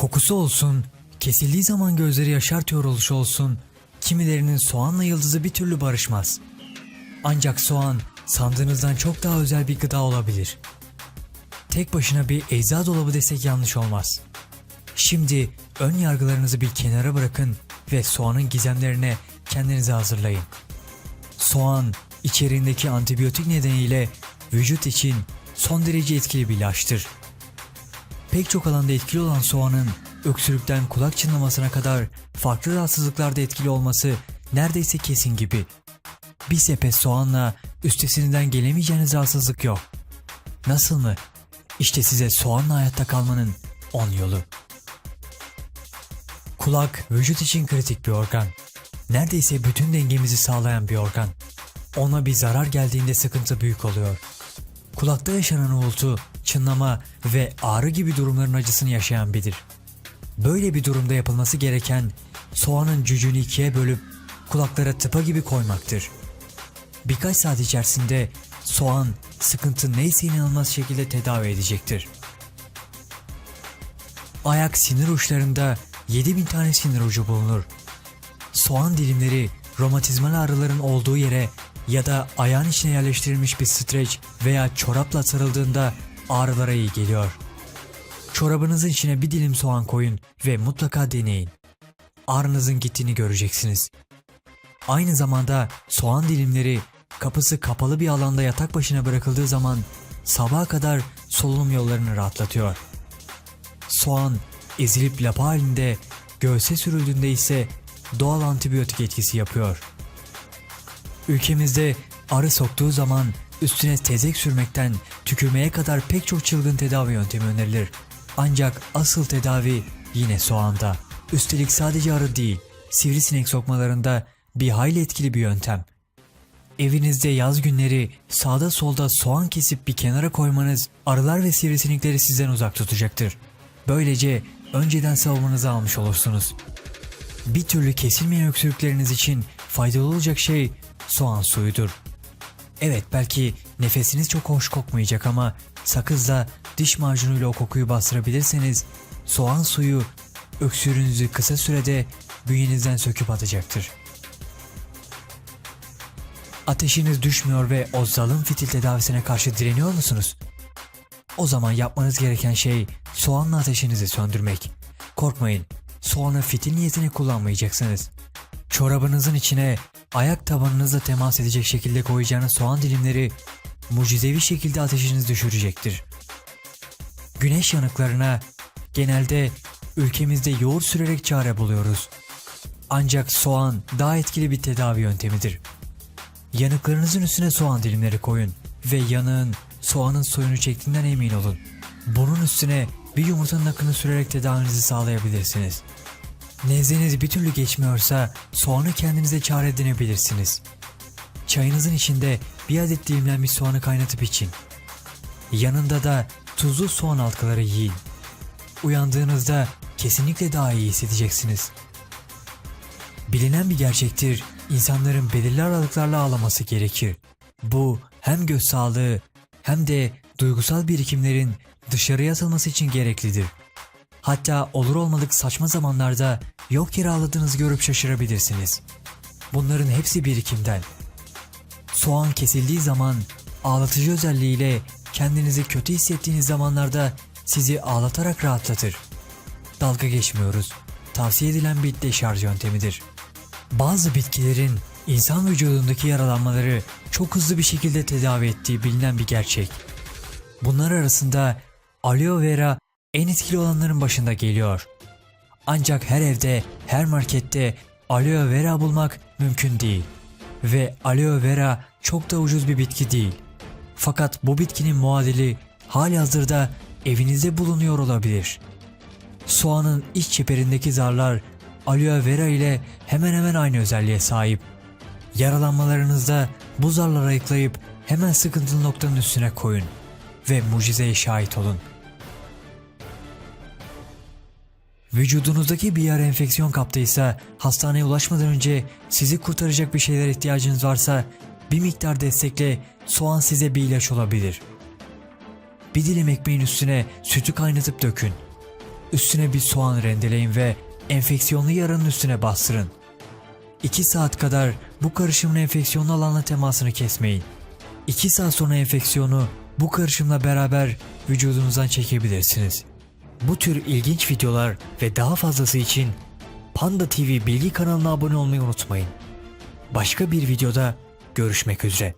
Kokusu olsun, kesildiği zaman gözleri yaşartıyor oluşu olsun, kimilerinin soğanla yıldızı bir türlü barışmaz. Ancak soğan sandığınızdan çok daha özel bir gıda olabilir. Tek başına bir ecza dolabı desek yanlış olmaz. Şimdi ön yargılarınızı bir kenara bırakın ve soğanın gizemlerine kendinizi hazırlayın. Soğan içeriğindeki antibiyotik nedeniyle vücut için son derece etkili bir ilaçtır. Pek çok alanda etkili olan soğanın öksürükten kulak çınlamasına kadar farklı rahatsızlıklarda etkili olması neredeyse kesin gibi. Bir sepet soğanla üstesinden gelemeyeceğiniz rahatsızlık yok. Nasıl mı? İşte size soğanla hayatta kalmanın 10 yolu. Kulak vücut için kritik bir organ. Neredeyse bütün dengemizi sağlayan bir organ. Ona bir zarar geldiğinde sıkıntı büyük oluyor. Kulakta yaşanan uğultu, çınlama ve ağrı gibi durumların acısını yaşayan biridir. Böyle bir durumda yapılması gereken soğanın cücüğünü ikiye bölüp kulaklara tıpa gibi koymaktır. Birkaç saat içerisinde soğan sıkıntı neyse inanılmaz şekilde tedavi edecektir. Ayak sinir uçlarında 7000 tane sinir ucu bulunur. Soğan dilimleri romatizmal ağrıların olduğu yere ya da ayağın içine yerleştirilmiş bir streç veya çorapla sarıldığında ağrılara iyi geliyor. Çorabınızın içine bir dilim soğan koyun ve mutlaka deneyin. Ağrınızın gittiğini göreceksiniz. Aynı zamanda soğan dilimleri kapısı kapalı bir alanda yatak başına bırakıldığı zaman sabaha kadar solunum yollarını rahatlatıyor. Soğan ezilip lapa halinde göğse sürüldüğünde ise doğal antibiyotik etkisi yapıyor. Ülkemizde arı soktuğu zaman üstüne tezek sürmekten tükürmeye kadar pek çok çılgın tedavi yöntemi önerilir. Ancak asıl tedavi yine soğanda. Üstelik sadece arı değil, sivrisinek sokmalarında bir hayli etkili bir yöntem. Evinizde yaz günleri sağda solda soğan kesip bir kenara koymanız arılar ve sivrisinekleri sizden uzak tutacaktır. Böylece önceden savunmanızı almış olursunuz. Bir türlü kesilmeyen öksürükleriniz için faydalı olacak şey soğan suyudur. Evet, belki nefesiniz çok hoş kokmayacak ama sakızla diş macunuyla o kokuyu bastırabilirseniz soğan suyu öksürüğünüzü kısa sürede bünyenizden söküp atacaktır. Ateşiniz düşmüyor ve o zalim fitil tedavisine karşı direniyor musunuz? O zaman yapmanız gereken şey soğanla ateşinizi söndürmek. Korkmayın, soğanı fitil niyetine kullanmayacaksınız. Çorabınızın içine ayak tabanınızla temas edecek şekilde koyacağınız soğan dilimleri mucizevi şekilde ateşinizi düşürecektir. Güneş yanıklarına genelde ülkemizde yoğurt sürerek çare buluyoruz. Ancak soğan daha etkili bir tedavi yöntemidir. Yanıklarınızın üstüne soğan dilimleri koyun ve yanığın soğanın suyunu çektiğinden emin olun. Bunun üstüne bir yumurtanın akını sürerek tedavinizi sağlayabilirsiniz. Nezleniz bir türlü geçmiyorsa soğanı kendinize çare edinebilirsiniz. Çayınızın içinde bir adet dilimlenmiş soğanı kaynatıp için. Yanında da tuzlu soğan halkaları yiyin. Uyandığınızda kesinlikle daha iyi hissedeceksiniz. Bilinen bir gerçektir, insanların belirli aralıklarla ağlaması gerekir. Bu hem göz sağlığı hem de duygusal birikimlerin dışarıya atılması için gereklidir. Hatta olur olmadık saçma zamanlarda yok yere ağladığınızı görüp şaşırabilirsiniz. Bunların hepsi birikimden. Soğan kesildiği zaman ağlatıcı özelliğiyle kendinizi kötü hissettiğiniz zamanlarda sizi ağlatarak rahatlatır. Dalga geçmiyoruz. Tavsiye edilen bir deşarj yöntemidir. Bazı bitkilerin insan vücudundaki yaralanmaları çok hızlı bir şekilde tedavi ettiği bilinen bir gerçek. Bunlar arasında aloe vera en etkili olanların başında geliyor. Ancak her evde, her markette aloe vera bulmak mümkün değil. Ve aloe vera çok da ucuz bir bitki değil. Fakat bu bitkinin muadili halihazırda evinizde bulunuyor olabilir. Soğanın iç çeperindeki zarlar aloe vera ile hemen hemen aynı özelliğe sahip. Yaralanmalarınızda bu zarları ayıklayıp hemen sıkıntılı noktanın üstüne koyun ve mucizeye şahit olun. Vücudunuzdaki bir yer enfeksiyon kaptıysa, hastaneye ulaşmadan önce sizi kurtaracak bir şeyler ihtiyacınız varsa bir miktar destekle soğan size bir ilaç olabilir. Bir dilim ekmeğin üstüne sütü kaynatıp dökün. Üstüne bir soğan rendeleyin ve enfeksiyonlu yaranın üstüne bastırın. 2 saat kadar bu karışımın enfeksiyonlu alanla temasını kesmeyin. 2 saat sonra enfeksiyonu bu karışımla beraber vücudunuzdan çekebilirsiniz. Bu tür ilginç videolar ve daha fazlası için Panda TV bilgi kanalına abone olmayı unutmayın. Başka bir videoda görüşmek üzere.